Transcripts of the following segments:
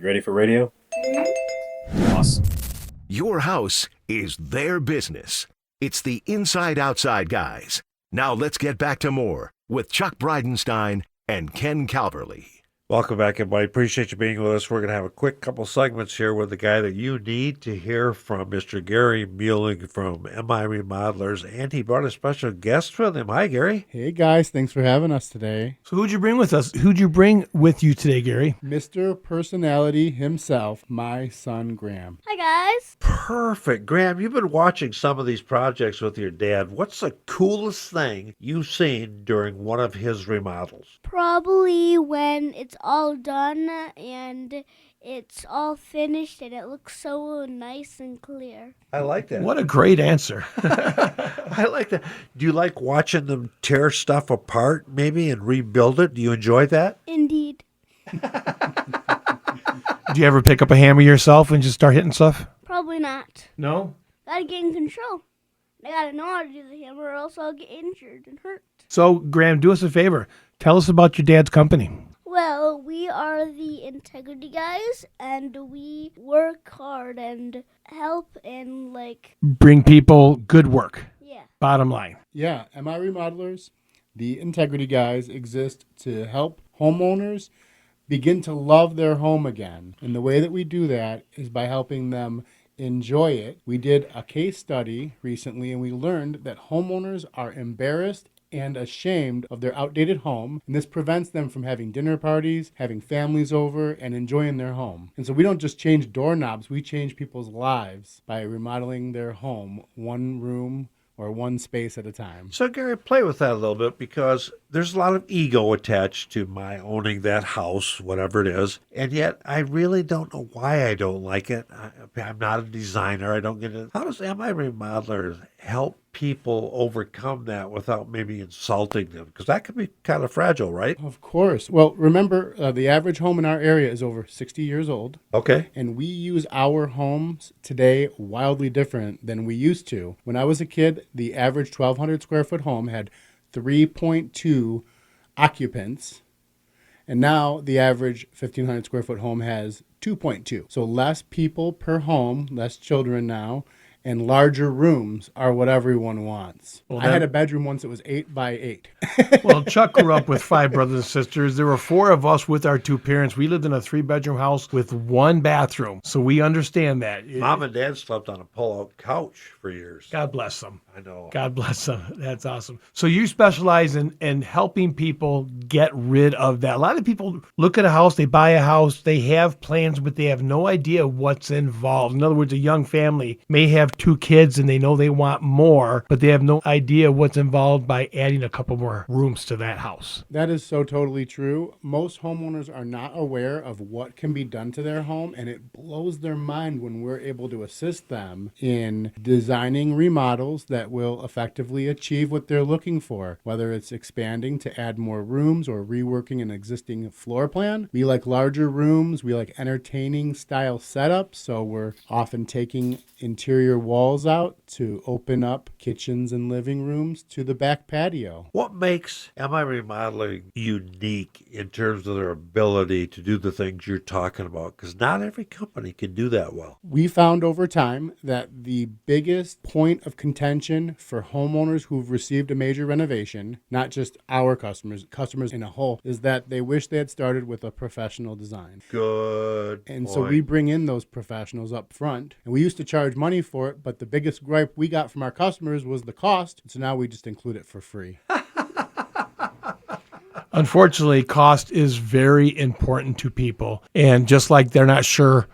You ready for radio? Awesome. Your house is their business. It's the Inside Outside Guys. Now let's get back to more with Chuck Bridenstine and Ken Calverley. Welcome back, everybody. Appreciate you being with us. We're going to have a quick couple segments here with the guy that you need to hear from, Mr. Gary Muehling from MI Remodelers, and he brought a special guest with him. Hi, Gary. Hey guys, thanks for having us today. So who'd you bring with us? Who'd you bring with you today, Gary? Mr. Personality himself, my son Graham. Hi, guys. Perfect. Graham, you've been watching some of these projects with your dad. What's the coolest thing you've seen during one of his remodels? Probably when it's all done and it's all finished and it looks so nice and clear. I like that. What a great answer. I like that. Do you like watching them tear stuff apart maybe and rebuild it? Do you enjoy that? Indeed. Do you ever pick up a hammer yourself and just start hitting stuff? Probably not. No? Gotta get in control. I gotta know how to do the hammer or else I'll get injured and hurt. So, Graham, do us a favor. Tell us about your dad's company. Well, we are the integrity guys and we work hard and help and Bring people good work. yeah. Bottom line. Yeah, MI Remodelers, the integrity guys, exist to help homeowners begin to love their home again. And the way that we do that is by helping them enjoy it. We did a case study recently and we learned that homeowners are embarrassed and ashamed of their outdated home, and this prevents them from having dinner parties, having families over, and enjoying their home. And so we don't just change doorknobs, we change people's lives by remodeling their home one room or one space at a time. So, Gary, play with that a little bit because there's a lot of ego attached to my owning that house, whatever it is. And yet, I really don't know why I don't like it. I'm not a designer. I don't get it. How does MI Remodeler help people overcome that without maybe insulting them? Because that could be kind of fragile, right? Of course. Well, remember, the average home in our area is over 60 years old. Okay. And we use our homes today wildly different than we used to. When I was a kid, the average 1,200 square foot home had 3.2 occupants. And now the average 1,500 square foot home has 2.2. So less people per home, less children now, and larger rooms are what everyone wants. Well, I had a bedroom once that was 8 by 8. Well, Chuck grew up with 5 brothers and sisters. There were 4 of us with our 2 parents. We lived in a 3-bedroom house with 1 bathroom. So we understand that. Mom and Dad slept on a pull-out couch for years. God bless them. I know. God bless them. That's awesome. So you specialize in helping people get rid of that. A lot of people look at a house, they buy a house, they have plans, but they have no idea what's involved. In other words, a young family may have 2 kids and they know they want more, but they have no idea what's involved by adding a couple more rooms to that house. That is so totally true. Most homeowners are not aware of what can be done to their home, and it blows their mind when we're able to assist them in designing remodels that will effectively achieve what they're looking for, whether it's expanding to add more rooms or reworking an existing floor plan. We like larger rooms. We like entertaining style setups, so we're often taking interior walls out to open up kitchens and living rooms to the back patio. What makes MI Remodeling unique in terms of their ability to do the things you're talking about? Because not every company can do that well. We found over time that the biggest point of contention for homeowners who've received a major renovation, not just our customers in a whole, is that they wish they had started with a professional design. Good And point. so we bring in those professionals up front. And we used to charge money for it, but the biggest gripe we got from our customers was the cost. So now we just include it for free. Unfortunately, cost is very important to people. And just like they're not sure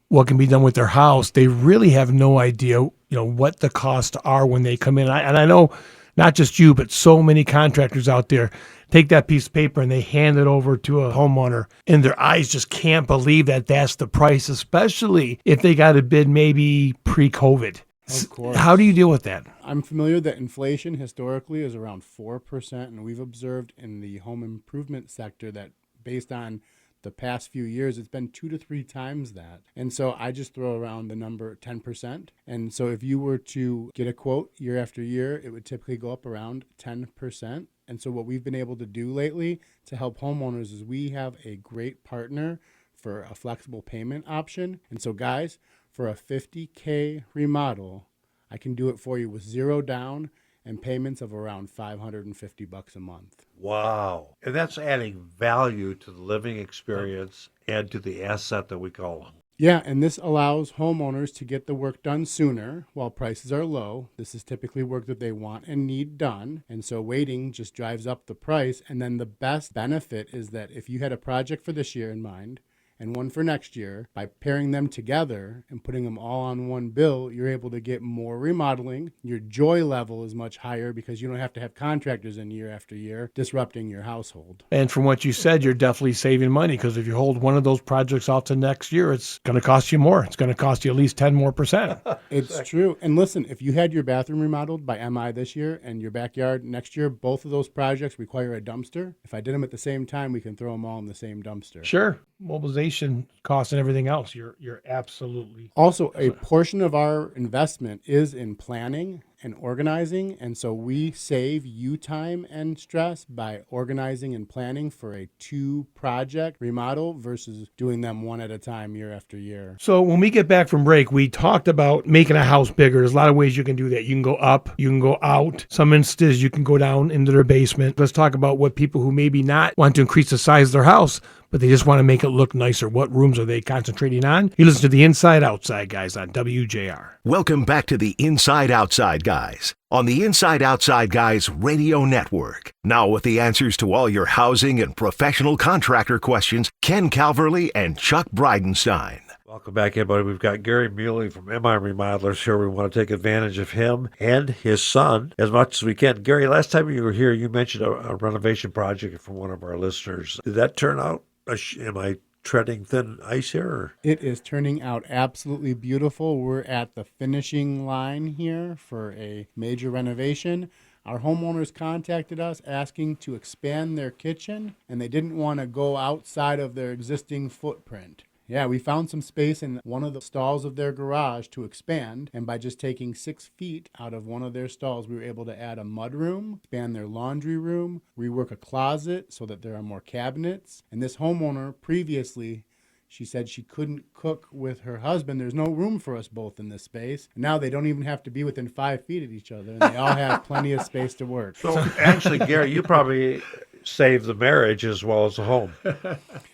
what can be done with their house, they really have no idea, what the costs are when they come in. And I know not just you, but so many contractors out there take that piece of paper and they hand it over to a homeowner and their eyes just can't believe that that's the price, especially if they got a bid maybe pre-COVID. Of course. How do you deal with that? I'm familiar that inflation historically is around 4%, and we've observed in the home improvement sector that based on the past few years, it's been 2 to 3 times that. And so I just throw around the number 10%. And so if you were to get a quote year after year, it would typically go up around 10%. And so what we've been able to do lately to help homeowners is we have a great partner for a flexible payment option. And so, guys, for a $50K remodel, I can do it for you with zero down and payments of around $550 a month. Wow. And that's adding value to the living experience and to the asset that we call home. Yeah, and this allows homeowners to get the work done sooner while prices are low. This is typically work that they want and need done. And so waiting just drives up the price. And then the best benefit is that if you had a project for this year in mind and one for next year, by pairing them together and putting them all on one bill, you're able to get more remodeling. Your joy level is much higher because you don't have to have contractors in year after year disrupting your household. And from what you said, you're definitely saving money because if you hold one of those projects off to next year, it's going to cost you more. It's going to cost you at least 10 more percent. It's true. And listen, if you had your bathroom remodeled by MI this year and your backyard next year, both of those projects require a dumpster. If I did them at the same time, we can throw them all in the same dumpster. Sure. Mobilization costs and everything else. You're absolutely. Also, a portion of our investment is in planning and organizing. And so we save you time and stress by organizing and planning for a 2-project remodel versus doing them one at a time year after year. So when we get back from break, we talked about making a house bigger. There's a lot of ways you can do that. You can go up, you can go out. Some instances you can go down into their basement. Let's talk about what people who maybe not want to increase the size of their house, but they just want to make it look nicer. What rooms are they concentrating on? You listen to the Inside Outside Guys on WJR. Welcome back to the Inside Outside Guys on the Inside Outside Guys radio network. Now with the answers to all your housing and professional contractor questions, Ken Calverley and Chuck Bridenstine. Welcome back, everybody. We've got Gary Muehling from MI Remodelers here. We want to take advantage of him and his son as much as we can. Gary, last time you were here, you mentioned a renovation project from one of our listeners. Did that turn out? Am I treading thin ice here? Or? It is turning out absolutely beautiful. We're at the finishing line here for a major renovation. Our homeowners contacted us asking to expand their kitchen, and they didn't want to go outside of their existing footprint. Yeah, we found some space in one of the stalls of their garage to expand, and by just taking 6 feet out of one of their stalls, we were able to add a mudroom, expand their laundry room, rework a closet so that there are more cabinets. And this homeowner previously, she said she couldn't cook with her husband. There's no room for us both in this space. And now they don't even have to be within 5 feet of each other, and they all have plenty of space to work. So actually, Gary, you probably save the marriage as well as the home.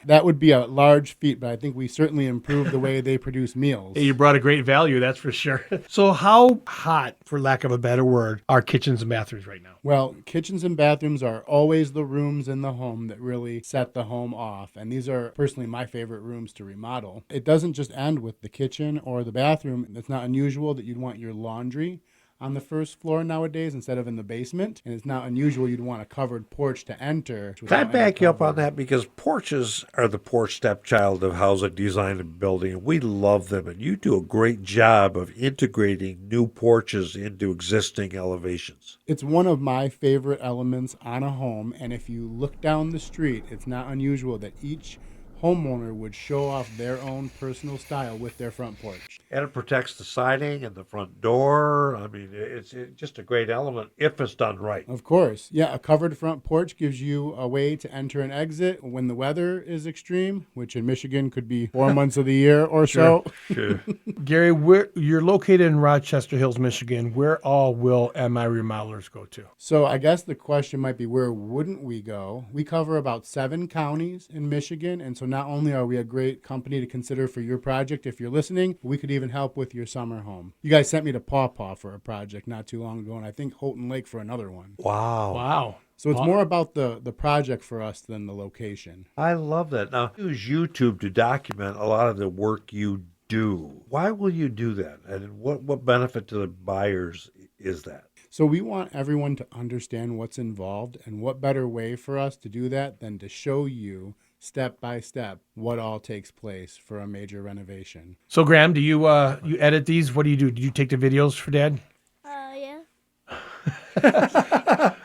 That would be a large feat, but I think we certainly improved the way they produce meals. Hey, you brought a great value, that's for sure. So how hot, for lack of a better word, are kitchens and bathrooms right now? Well, kitchens and bathrooms are always the rooms in the home that really set the home off. And these are personally my favorite rooms to remodel. It doesn't just end with the kitchen or the bathroom. It's not unusual that you'd want your laundry on the first floor nowadays instead of in the basement. And it's not unusual you'd want a covered porch to enter. Can I back you up on that? Because porches are the porch stepchild of housing design and building. We love them, and you do a great job of integrating new porches into existing elevations. It's one of my favorite elements on a home, and if you look down the street, it's not unusual that each homeowner would show off their own personal style with their front porch. And it protects the siding and the front door. I mean, it's just a great element if it's done right. Of course. Yeah, a covered front porch gives you a way to enter and exit when the weather is extreme, which in Michigan could be 4 months of the year or so. Sure. Gary, you're located in Rochester Hills, Michigan. Where all will MI Remodelers go to? So I guess the question might be, where wouldn't we go? We cover about 7 counties in Michigan, and so not only are we a great company to consider for your project if you're listening, we could even help with your summer home. You guys sent me to Paw Paw for a project not too long ago, and I think Houghton Lake for another one. Wow. So it's more about the project for us than the location. I love that. Now, use YouTube to document a lot of the work you do. Why will you do that? And what benefit to the buyers is that? So we want everyone to understand what's involved, and what better way for us to do that than to show you step by step what all takes place for a major renovation. So Graham, do you edit these? What do you do? Do you take the videos for Dad? Yeah.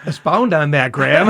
Expound on that, Graham.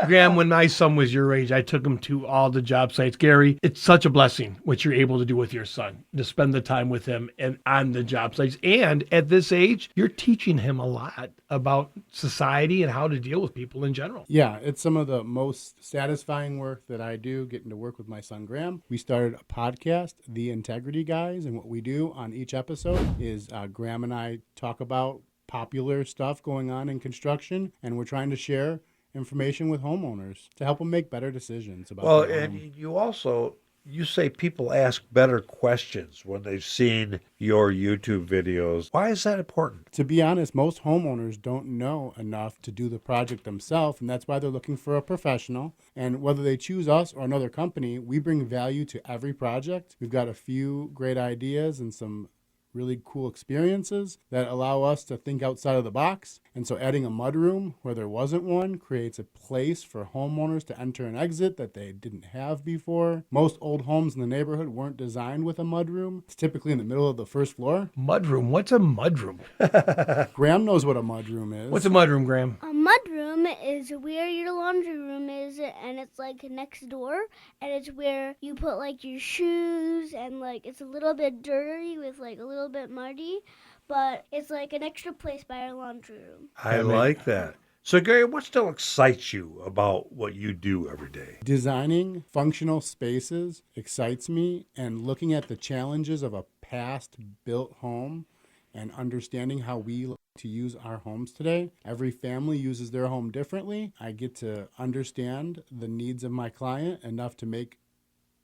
Graham, when my son was your age, I took him to all the job sites. Gary, it's such a blessing what you're able to do with your son, to spend the time with him and on the job sites. And at this age, you're teaching him a lot about society and how to deal with people in general. Yeah, it's some of the most satisfying work that I do, getting to work with my son Graham. We started a podcast, The Integrity Guys, and what we do on each episode is Graham and I talk about popular stuff going on in construction, and we're trying to share information with homeowners to help them make better decisions about Well, their and home. you say people ask better questions when they've seen your YouTube videos. Why is that important? To be honest, most homeowners don't know enough to do the project themselves, and that's why they're looking for a professional. And whether they choose us or another company, we bring value to every project. We've got a few great ideas and some really cool experiences that allow us to think outside of the box. And so adding a mudroom where there wasn't one creates a place for homeowners to enter and exit that they didn't have before. Most old homes in the neighborhood weren't designed with a mudroom. It's typically in the middle of the first floor. Mudroom? What's a mudroom? Graham knows what a mudroom is. What's a mudroom, Graham? A mudroom is where your laundry room is, and it's like next door, and it's where you put like your shoes, and like it's a little bit dirty with like a little bit muddy, but it's like an extra place by our laundry room. I like that. So, Gary, what still excites you about what you do every day? Designing functional spaces excites me, and looking at the challenges of a past built home and understanding how we like to use our homes today. Every family uses their home differently. I get to understand the needs of my client enough to make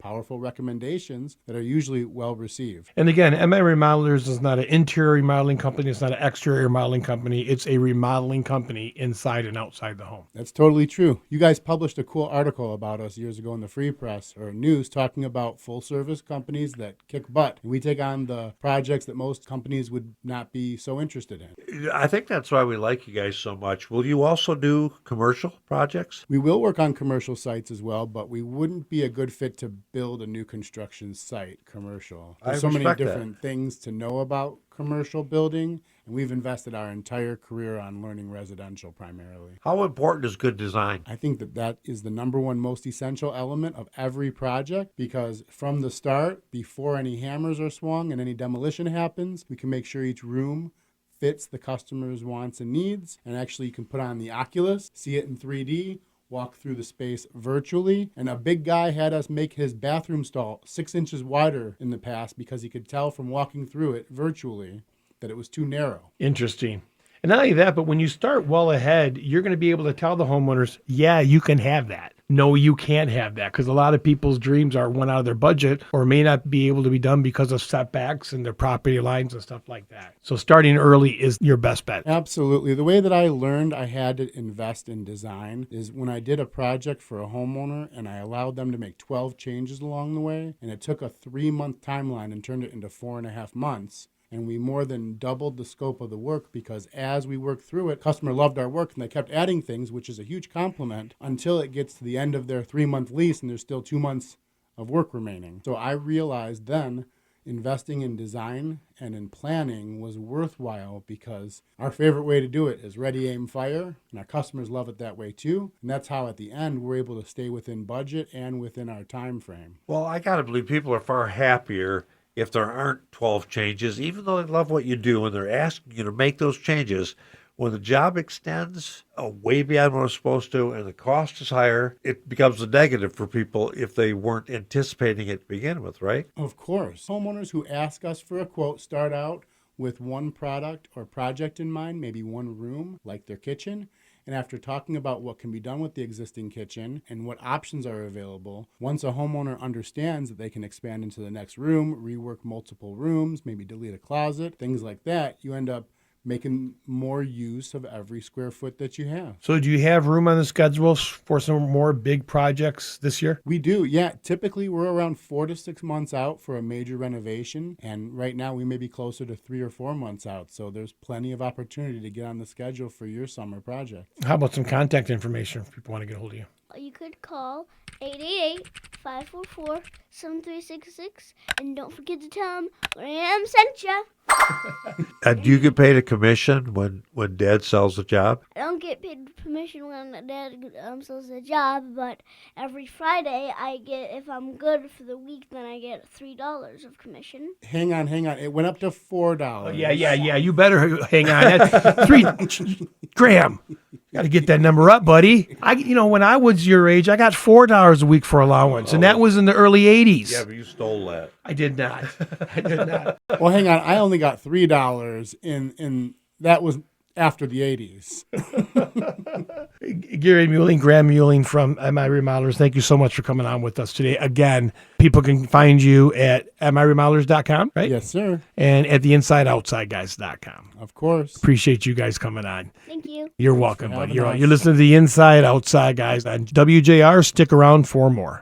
powerful recommendations that are usually well received. And again, MI Remodelers is not an interior remodeling company. It's not an exterior remodeling company. It's a remodeling company inside and outside the home. That's totally true. You guys published a cool article about us years ago in the Free Press or news talking about full service companies that kick butt. And we take on the projects that most companies would not be so interested in. I think that's why we like you guys so much. Will you also do commercial projects? We will work on commercial sites as well, but we wouldn't be a good fit to build a new construction site commercial. There's so many different things to know about commercial building, and we've invested our entire career on learning residential primarily. How important is good design? I think that is the number one most essential element of every project, because from the start, before any hammers are swung and any demolition happens, we can make sure each room fits the customer's wants and needs, and actually you can put on the Oculus, see it in 3D, walk through the space virtually. And a big guy had us make his bathroom stall 6 inches wider in the past because he could tell from walking through it virtually that it was too narrow. Interesting. And not only that, but when you start well ahead, you're going to be able to tell the homeowners, yeah, you can have that. No, you can't have that, because a lot of people's dreams are one out of their budget or may not be able to be done because of setbacks and their property lines and stuff like that. So starting early is your best bet. Absolutely. The way that I learned I had to invest in design is when I did a project for a homeowner and I allowed them to make 12 changes along the way, and it took a 3-month timeline and turned it into 4.5 months. And we more than doubled the scope of the work because as we worked through it, customer loved our work and they kept adding things, which is a huge compliment, until it gets to the end of their 3-month lease and there's still 2 months of work remaining. So I realized then investing in design and in planning was worthwhile because our favorite way to do it is ready, aim, fire, and our customers love it that way too. And that's how at the end we're able to stay within budget and within our time frame. Well, I got to believe people are far happier if there aren't 12 changes, even though they love what you do and they're asking you to make those changes. When the job extends way beyond what it's supposed to and the cost is higher, it becomes a negative for people if they weren't anticipating it to begin with, right? Of course. Homeowners who ask us for a quote start out with one product or project in mind, maybe one room, like their kitchen. And after talking about what can be done with the existing kitchen and what options are available, once a homeowner understands that they can expand into the next room, rework multiple rooms, maybe delete a closet, things like that, you end up making more use of every square foot that you have. So do you have room on the schedule for some more big projects this year? We do, yeah. Typically, we're around 4 to 6 months out for a major renovation, and right now we may be closer to 3 or 4 months out. So there's plenty of opportunity to get on the schedule for your summer project. How about some contact information if people want to get a hold of you? You could call 888-544-7366. And don't forget to tell them Graham sent ya. And you get paid a commission when Dad sells a job? I don't get paid commission when Dad sells a job, but every Friday I get, if I'm good for the week, then I get $3 of commission. Hang on. It went up to $4. Oh, yeah. You better hang on. That's Graham, got to get that number up, buddy. When I was your age, I got $4 a week for allowance, and that was in the early 80s. Yeah, but you stole that. I did not. Well, hang on. I only got $3 in that was after the 80s. Gary Muehling, Graham Muehling from MI Remodelers, thank you so much for coming on with us today. Again, people can find you at miremodelers.com, right? Yes, sir. And at theinsideoutsideguys.com. Of course. Appreciate you guys coming on. Thank you. You're welcome, for buddy. having us. You're listening to the Inside Outside Guys on WJR. Stick around for more.